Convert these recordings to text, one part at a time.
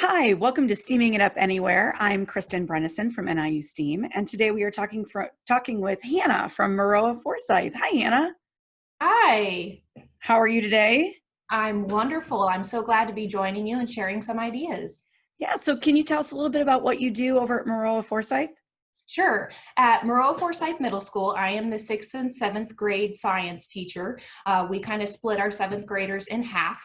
Hi, welcome to Steaming It Up Anywhere. I'm Kristen Brennison from NIU STEAM, and today we are talking with Hannah from Maroa Forsyth. Hi, Hannah. Hi, How are you today? I'm wonderful. I'm so glad to be joining you and sharing some ideas. Yeah, so can you tell us a little bit about what you do over at Maroa Forsyth? Sure. At Moreau Forsyth Middle School, I am the sixth and seventh grade science teacher. We kind of split our seventh graders in half.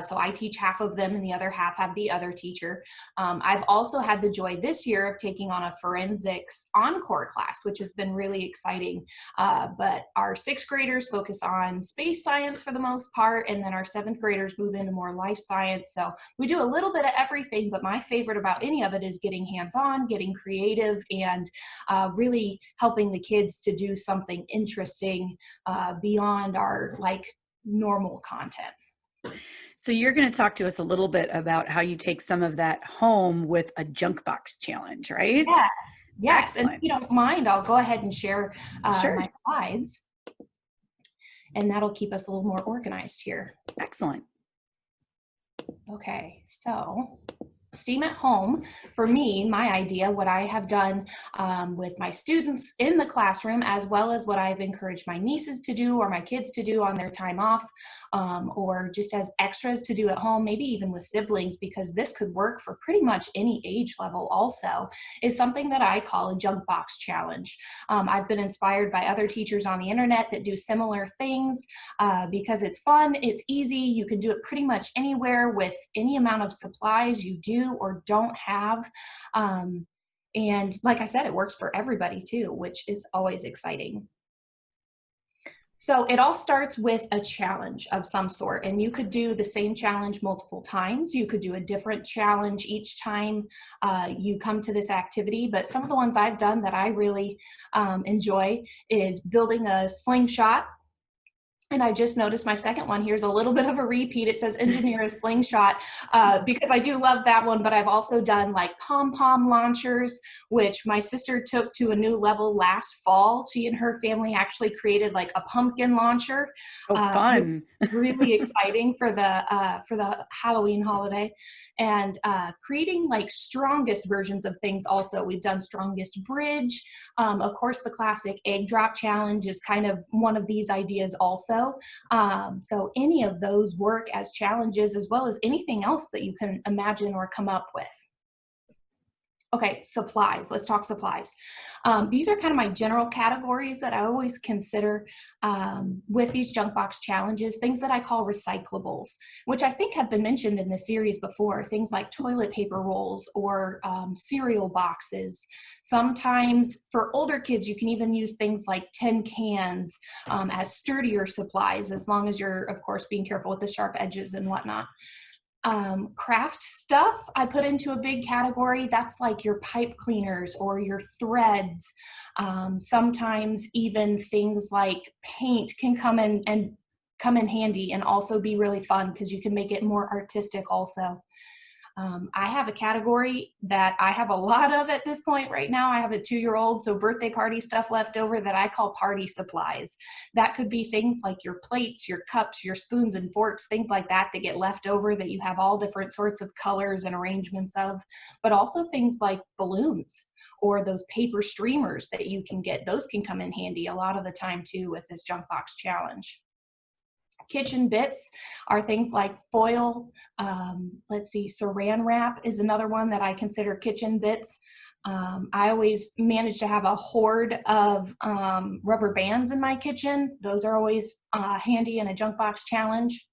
So I teach half of them and the other half have the other teacher. I've also had the joy this year of taking on a forensics encore class, which has been really exciting. But our sixth graders focus on space science for the most part, and then our seventh graders move into more life science. So we do a little bit of everything, but my favorite about any of it is getting hands-on, getting creative, and really helping the kids to do something interesting beyond our normal content. So you're going to talk to us a little bit about how you take some of that home with a junk box challenge, right? Yes, yes. And if Excellent. you don't mind, I'll go ahead and share Sure. my slides, and that'll keep us a little more organized here. Excellent. Okay, so STEAM at home, for me, my idea, what I have done with my students in the classroom, as well as what I've encouraged my nieces to do or my kids to do on their time off, or just as extras to do at home, maybe even with siblings, because this could work for pretty much any age level also, is something that I call a junk box challenge. I've been inspired by other teachers on the internet that do similar things because it's fun, it's easy, you can do it pretty much anywhere with any amount of supplies you do or don't have. And like I said, it works for everybody too, which is always exciting. So it all starts with a challenge of some sort, and you could do the same challenge multiple times. You could do a different challenge each time you come to this activity, but some of the ones I've done that I really enjoy is building a slingshot. And I just noticed my second one here is a little bit of a repeat. It says engineer a slingshot because I do love that one, but I've also done like pom-pom launchers, which my sister took to a new level last fall. She and her family actually created like a pumpkin launcher. Oh, fun. Really exciting for the Halloween holiday. And creating like strongest versions of things also. We've done strongest bridge. Of course, the classic egg drop challenge is kind of one of these ideas also. So any of those work as challenges as well as anything else that you can imagine or come up with. Okay, supplies. Let's talk supplies. These are kind of my general categories that I always consider with these junk box challenges, things that I call recyclables, which I think have been mentioned in the series before, things like toilet paper rolls or cereal boxes. Sometimes for older kids, you can even use things like tin cans as sturdier supplies, as long as you're, of course, being careful with the sharp edges and whatnot. Craft stuff I put into a big category. That's like your pipe cleaners or your threads. Sometimes even things like paint can come in and come in handy and also be really fun because you can make it more artistic also. I have a category that I have a lot of at this point right now. I have a 2-year-old, so birthday party stuff left over that I call party supplies. That could be things like your plates, your cups, your spoons and forks, things like that that get left over that you have all different sorts of colors and arrangements of, but also things like balloons or those paper streamers that you can get. Those can come in handy a lot of the time too with this junk box challenge. Kitchen bits are things like foil. Let's see, saran wrap is another one that I consider kitchen bits. I always manage to have a hoard of rubber bands in my kitchen. Those are always handy in a junk box challenge.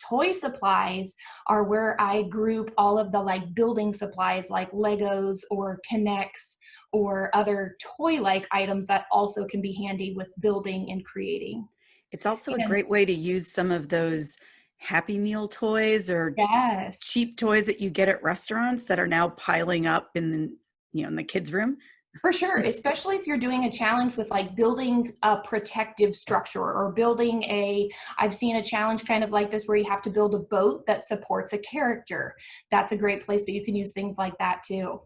Toy supplies are where I group all of the like building supplies like Legos or Connects or other toy-like items that also can be handy with building and creating. It's also a And great way to use some of those Happy Meal toys or yes. cheap toys that you get at restaurants that are now piling up in in the kids' room. For sure, especially if you're doing a challenge with like building a protective structure or building I've seen a challenge kind of like this where you have to build a boat that supports a character. That's a great place that you can use things like that too.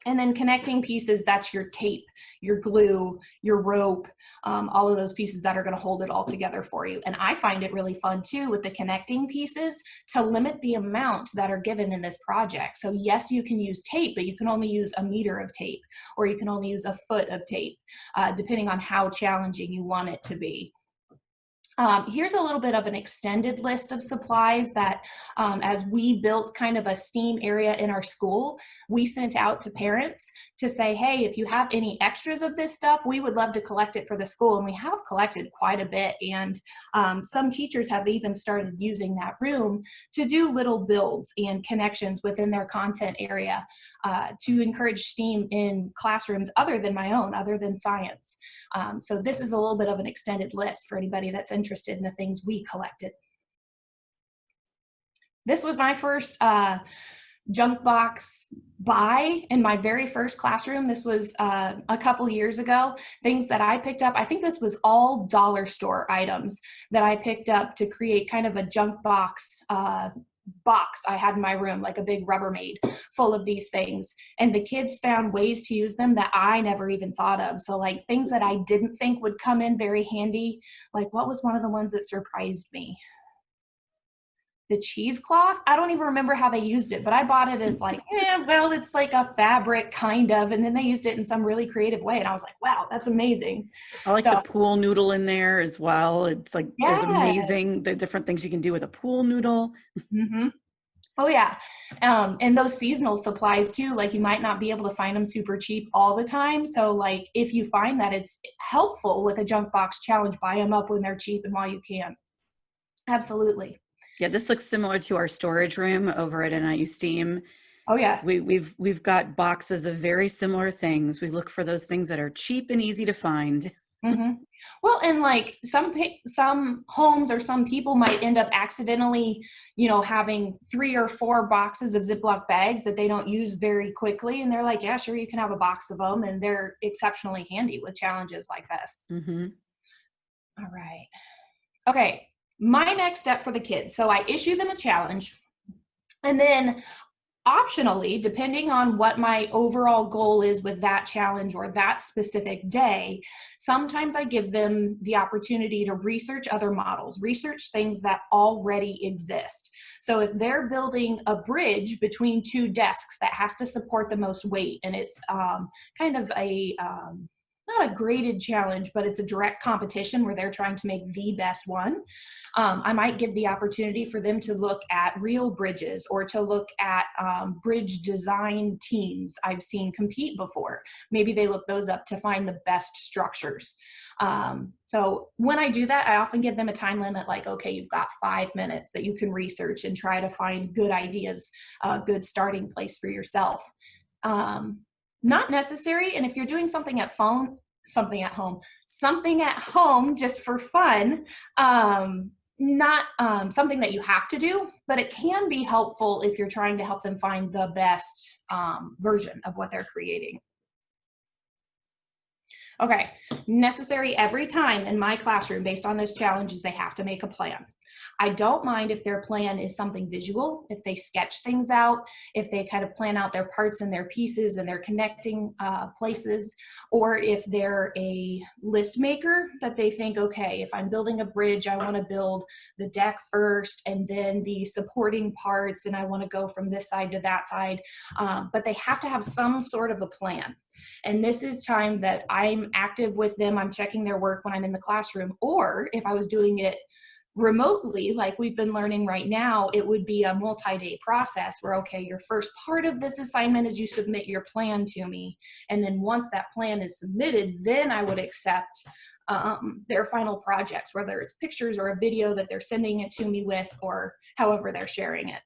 And then connecting pieces, that's your tape, your glue, your rope, all of those pieces that are going to hold it all together for you. And I find it really fun too with the connecting pieces to limit the amount that are given in this project. So yes, you can use tape, but you can only use a meter of tape, or you can only use a foot of tape, depending on how challenging you want it to be. Here's a little bit of an extended list of supplies that as we built kind of a STEAM area in our school, we sent out to parents to say, hey, if you have any extras of this stuff, we would love to collect it for the school. And we have collected quite a bit. And some teachers have even started using that room to do little builds and connections within their content area to encourage STEAM in classrooms other than my own, other than science. So this is a little bit of an extended list for anybody that's interested in the things we collected. This was my first junk box buy in my very first classroom. This was a couple years ago. Things that I picked up, I think this was all dollar store items that I picked up to create kind of a junk box I had in my room, like a big Rubbermaid full of these things. And the kids found ways to use them that I never even thought of. So like things that I didn't think would come in very handy. Like what was one of the ones that surprised me? The cheesecloth. I don't even remember how they used it, but I bought it as like, well, it's like a fabric kind of, and then they used it in some really creative way. And I was like, wow, that's amazing. I like the So pool noodle in there as well. It's like, there's yeah. amazing, the different things you can do with a pool noodle. Mm-hmm. Oh yeah. And those seasonal supplies too, like you might not be able to find them super cheap all the time. So like if you find that it's helpful with a junk box challenge, buy them up when they're cheap and while you can. Absolutely. Yeah, this looks similar to our storage room over at NIU STEAM. Oh yes. We've got boxes of very similar things. We look for those things that are cheap and easy to find. Mm-hmm. Well, and like some homes or some people might end up accidentally, having 3 or 4 boxes of Ziploc bags that they don't use very quickly, and they're like, "Yeah, sure, you can have a box of them," and they're exceptionally handy with challenges like this. Mm-hmm. All right. Okay. My next step for the kids. So I issue them a challenge, and then optionally, depending on what my overall goal is with that challenge or that specific day, sometimes I give them the opportunity to research other models, research things that already exist. So if they're building a bridge between 2 desks that has to support the most weight, and it's kind of a not a graded challenge, but it's a direct competition where they're trying to make the best one. I might give the opportunity for them to look at real bridges or to look at bridge design teams I've seen compete before. Maybe they look those up to find the best structures. So when I do that, I often give them a time limit, like, okay, you've got 5 minutes that you can research and try to find good ideas, a good starting place for yourself. Not necessary. And if you're doing something at home just for fun, not something that you have to do, but it can be helpful if you're trying to help them find the best version of what they're creating. Okay, necessary every time in my classroom based on this challenge is they have to make a plan. I don't mind if their plan is something visual, if they sketch things out, if they kind of plan out their parts and their pieces and their connecting places, or if they're a list maker that they think, okay, if I'm building a bridge, I want to build the deck first and then the supporting parts, and I want to go from this side to that side. But they have to have some sort of a plan. And this is time that I'm active with them. I'm checking their work when I'm in the classroom, or if I was doing it remotely, like we've been learning right now, it would be a multi-day process where, okay, your first part of this assignment is you submit your plan to me. And then once that plan is submitted, then I would accept their final projects, whether it's pictures or a video that they're sending it to me with, or however they're sharing it.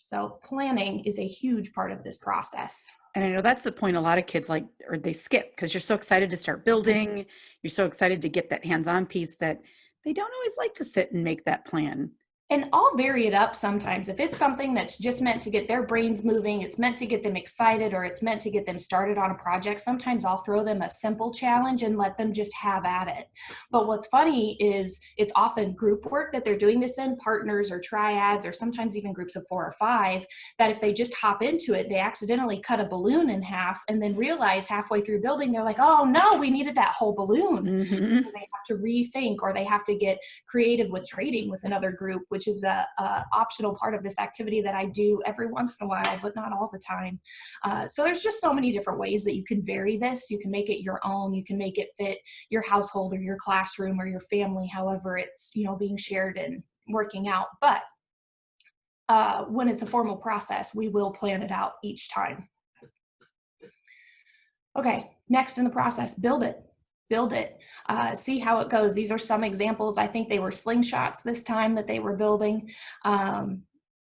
So planning is a huge part of this process. And I know that's the point a lot of kids like, or they skip because you're so excited to start building. You're so excited to get that hands-on piece that they don't always like to sit and make that plan. And I'll vary it up sometimes. If it's something that's just meant to get their brains moving, it's meant to get them excited, or it's meant to get them started on a project, sometimes I'll throw them a simple challenge and let them just have at it. But what's funny is it's often group work that they're doing this in, partners or triads, or sometimes even groups of 4 or 5, that if they just hop into it, they accidentally cut a balloon in half and then realize halfway through building, they're like, oh no, we needed that whole balloon. Mm-hmm. So they have to rethink, or they have to get creative with trading with another group, which is a optional part of this activity that I do every once in a while, but not all the time. So there's just so many different ways that you can vary this. You can make it your own. You can make it fit your household or your classroom or your family, however it's, you know, being shared and working out. But when it's a formal process, we will plan it out each time. Okay, next in the process, build it. Build it, see how it goes. These are some examples. I think they were slingshots this time that they were building.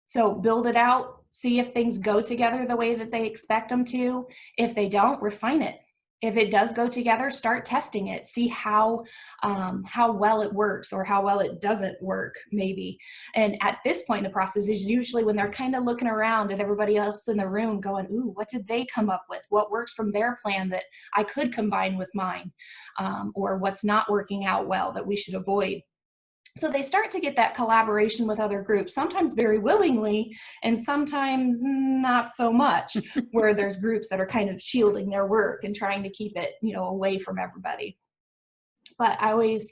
So build it out, see if things go together the way that they expect them to. If they don't, refine it. If it does go together, start testing it. See how well it works, or how well it doesn't work, maybe. And at this point in the process is usually when they're kind of looking around at everybody else in the room going, ooh, what did they come up with? What works from their plan that I could combine with mine? Or what's not working out well that we should avoid? So they start to get that collaboration with other groups, sometimes very willingly, and sometimes not so much, where there's groups that are kind of shielding their work and trying to keep it, you know, away from everybody. But I always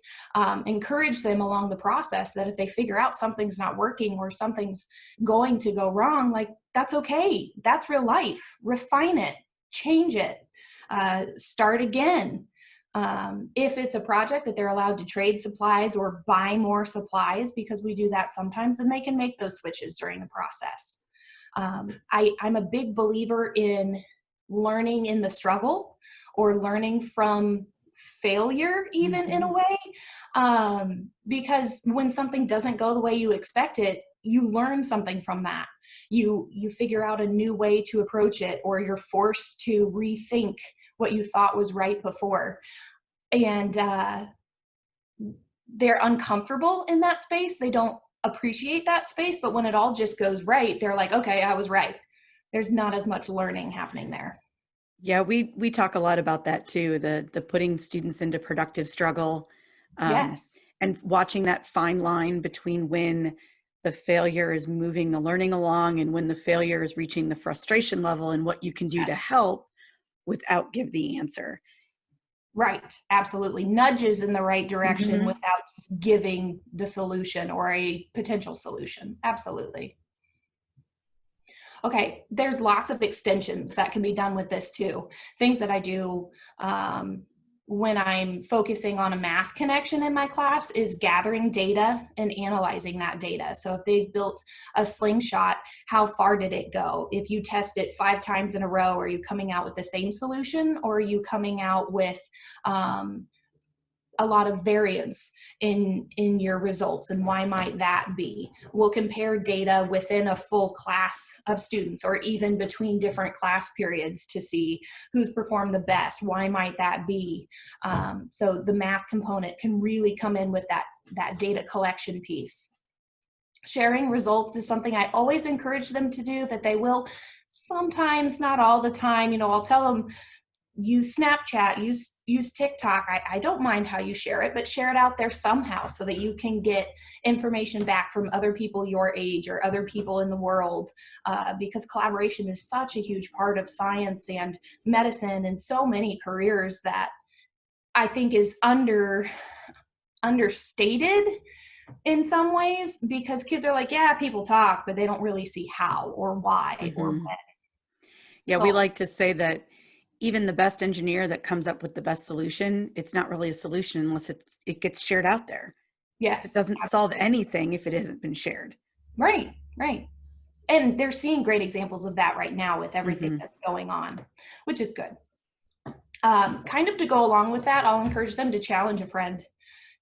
encourage them along the process that if they figure out something's not working or something's going to go wrong, like, that's okay. That's real life. Refine it, change it, start again. If it's a project that they're allowed to trade supplies or buy more supplies, because we do that sometimes, then they can make those switches during the process. I'm a big believer in learning in the struggle, or learning from failure, even, in a way, because when something doesn't go the way you expect it, you learn something from that. You figure out a new way to approach it, or you're forced to rethink what you thought was right before. And they're uncomfortable in that space. They don't appreciate that space, but when it all just goes right, they're like, okay, I was right. There's not as much learning happening there. Yeah, we talk a lot about that too, the putting students into productive struggle, Yes. and watching that fine line between when the failure is moving the learning along and when the failure is reaching the frustration level, and what you can do to help without give the answer. Right. Absolutely. Nudges in the right direction Mm-hmm. without just giving the solution or a potential solution. Absolutely. Okay, there's lots of extensions that can be done with this too. Things that I do when I'm focusing on a math connection in my class is gathering data and analyzing that data. So if they've built a slingshot, how far did it go? If you test it 5 times in a row, are you coming out with the same solution, or are you coming out with a lot of variance in your results, and why might that be? We'll compare data within a full class of students, or even between different class periods, to see who's performed the best. Why might that be? So the math component can really come in with that data collection piece. Sharing results is something I always encourage them to do, that they will sometimes, not all the time. You know, I'll tell them, use Snapchat, use TikTok. I don't mind how you share it, but share it out there somehow so that you can get information back from other people your age or other people in the world, because collaboration is such a huge part of science and medicine and so many careers that I think is understated in some ways, because kids are like, yeah, people talk, but they don't really see how or why or Mm-hmm. when. Yeah, we So like to say that even the best engineer that comes up with the best solution, it's not really a solution unless it gets shared out there. It yes, doesn't solve anything if it hasn't been shared. right, right. And they're seeing great examples of that right now with everything Mm-hmm. that's going on, which is good. Kind of to go along with that, I'll encourage them to challenge a friend.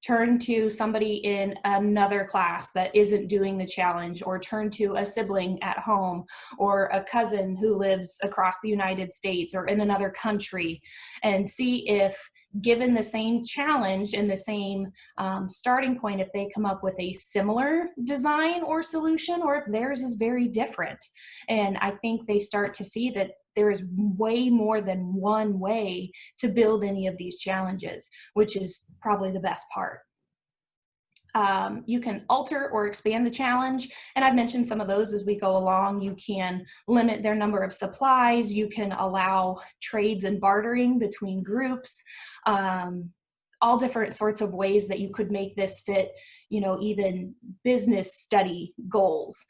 Turn to somebody in another class that isn't doing the challenge, or turn to a sibling at home, or a cousin who lives across the United States or in another country, and see if given the same challenge and the same starting point, if they come up with a similar design or solution, or if theirs is very different. And I think they start to see that there is way more than one way to build any of these challenges, which is probably the best part. You can alter or expand the challenge, and I've mentioned some of those as we go along. You can limit their number of supplies. You can allow trades and bartering between groups. All different sorts of ways that you could make this fit, even business study goals,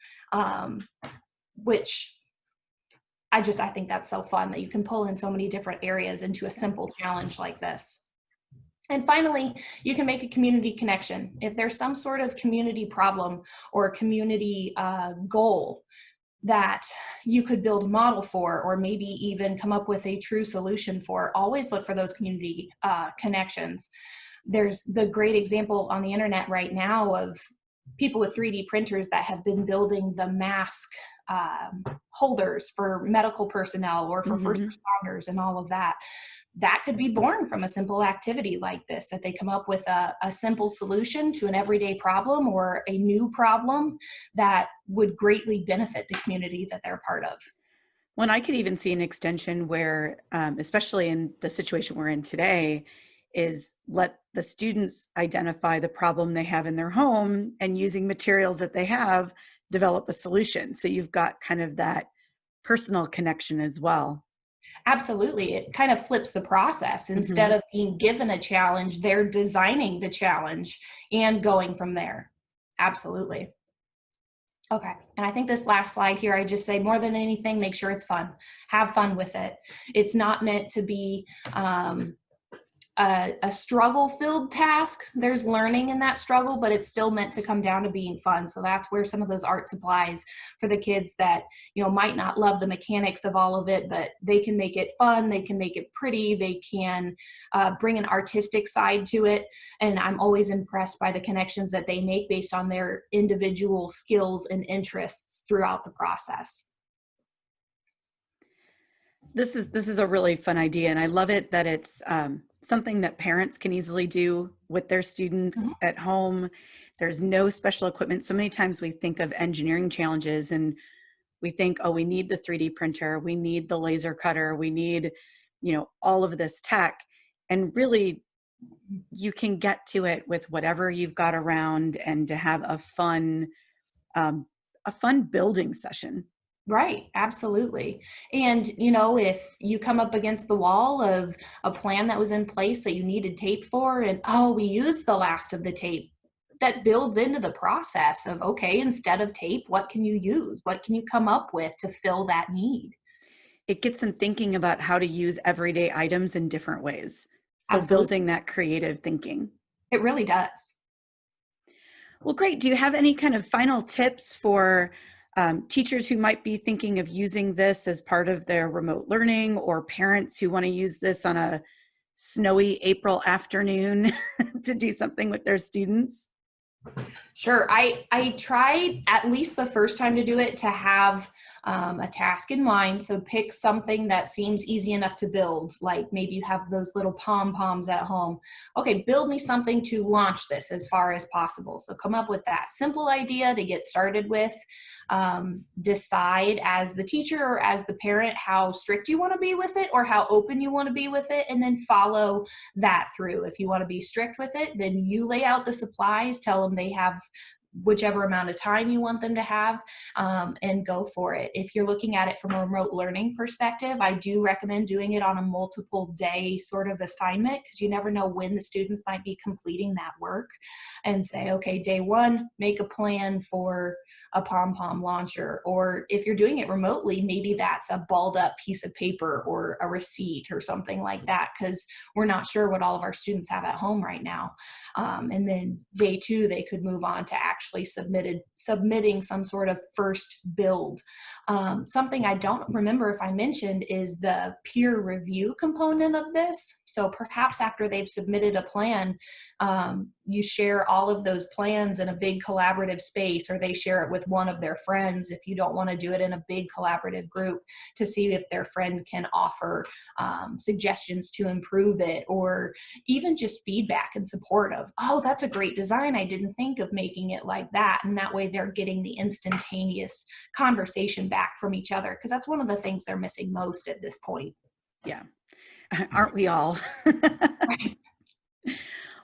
which I think that's so fun that you can pull in so many different areas into a simple challenge like this. And finally, you can make a community connection. If there's some sort of community problem or community goal that you could build a model for, or maybe even come up with a true solution for, always look for those community connections. There's the great example on the internet right now of people with 3D printers that have been building the mask holders for medical personnel or for first responders and all of that. That could be born from a simple activity like this, that they come up with a simple solution to an everyday problem or a new problem that would greatly benefit the community that they're part of. Well, I could even see an extension where, especially in the situation we're in today, is let the students identify the problem they have in their home, and using materials that they have, develop a solution. So you've got kind of that personal connection as well. Absolutely. It kind of flips the process. Instead of being given a challenge, they're designing the challenge and going from there. Absolutely. Okay. And I think this last slide here, I just say more than anything, make sure it's fun. Have fun with it. It's not meant to be a struggle-filled task. There's learning in that struggle, but it's still meant to come down to being fun. So that's where some of those art supplies for the kids that, might not love the mechanics of all of it, but they can make it fun, they can make it pretty, they can bring an artistic side to it. And I'm always impressed by the connections that they make based on their individual skills and interests throughout the process. This is a really fun idea, and I love it that it's something that parents can easily do with their students at home. There's no special equipment. So many times we think of engineering challenges and we think, oh, we need the 3D printer, we need the laser cutter, we need, all of this tech. And really, you can get to it with whatever you've got around, and to have a fun building session. Right, absolutely. And, if you come up against the wall of a plan that was in place that you needed tape for, and, we used the last of the tape, that builds into the process of, okay, instead of tape, what can you use? What can you come up with to fill that need? It gets them thinking about how to use everyday items in different ways. So Absolutely. building that creative thinking. It really does. Well, great. Do you have any kind of final tips for teachers who might be thinking of using this as part of their remote learning, or parents who want to use this on a snowy April afternoon to do something with their students? Sure. I tried at least the first time to do it to have a task in mind. So pick something that seems easy enough to build, like maybe you have those little pom-poms at home. Okay, build me something to launch this as far as possible. So come up with that simple idea to get started with. Decide as the teacher or as the parent how strict you want to be with it or how open you want to be with it, and then follow that through. If you want to be strict with it, then you lay out the supplies, tell them they have whichever amount of time you want them to have, and go for it. If you're looking at it from a remote learning perspective, I do recommend doing it on a multiple day sort of assignment, because you never know when the students might be completing that work. And say, okay, day one, make a plan for a pom-pom launcher. Or if you're doing it remotely, maybe that's a balled up piece of paper or a receipt or something like that, because we're not sure what all of our students have at home right now. And then day two, they could move on to actually actually submitting some sort of first build. Something I don't remember if I mentioned is the peer review component of this. So perhaps after they've submitted a plan, you share all of those plans in a big collaborative space, or they share it with one of their friends if you don't want to do it in a big collaborative group, to see if their friend can offer suggestions to improve it, or even just feedback and support of, oh, that's a great design. I didn't think of making it like that. And that way they're getting the instantaneous conversation back from each other, because that's one of the things they're missing most at this point. Yeah. Aren't we all? Right.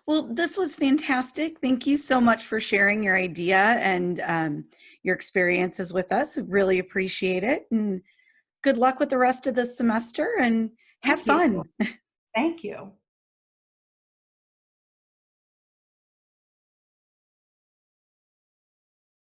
Well, this was fantastic. Thank you so much for sharing your idea and your experiences with us. We really appreciate it. And good luck with the rest of the semester and have Thank you. fun. Thank you.